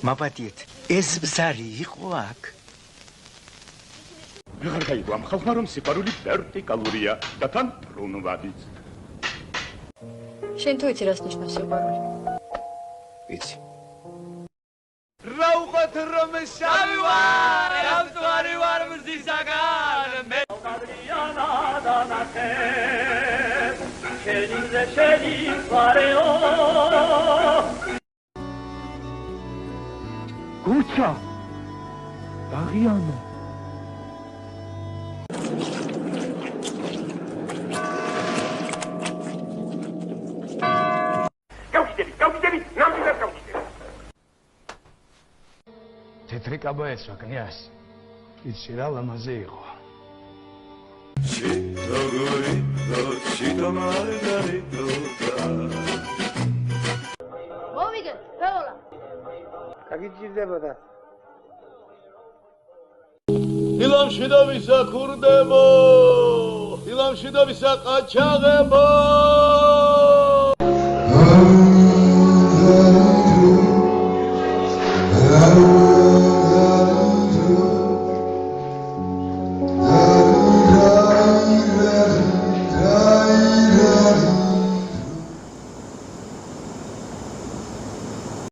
მაპატიეთ, ეს ბზარი იყო აქ. ვეღარ გაიგო ამ ხალხმა რომ სიყვარული ვერტიკალურია და თან ბრუნვადიც. შენ თუ იცი რას ნიშნავს სიყვარული? ვიცი. რა უყოთ რომ შავი ვარ, ამწვარი ვარ მზისაგან მე კადრიანა და ნახე შენი ვარეო გუჩა დაღიანო გავხიდები ნამდვილად გავხიდები თეთრი კაბა ეცვა კნიას იცი რა ლამაზე იყო მოვიგე ფეოლა გაგიჭირდებოდა ილამში და ვისა ქურდებო ილამში და ვისა ყაჩაღებო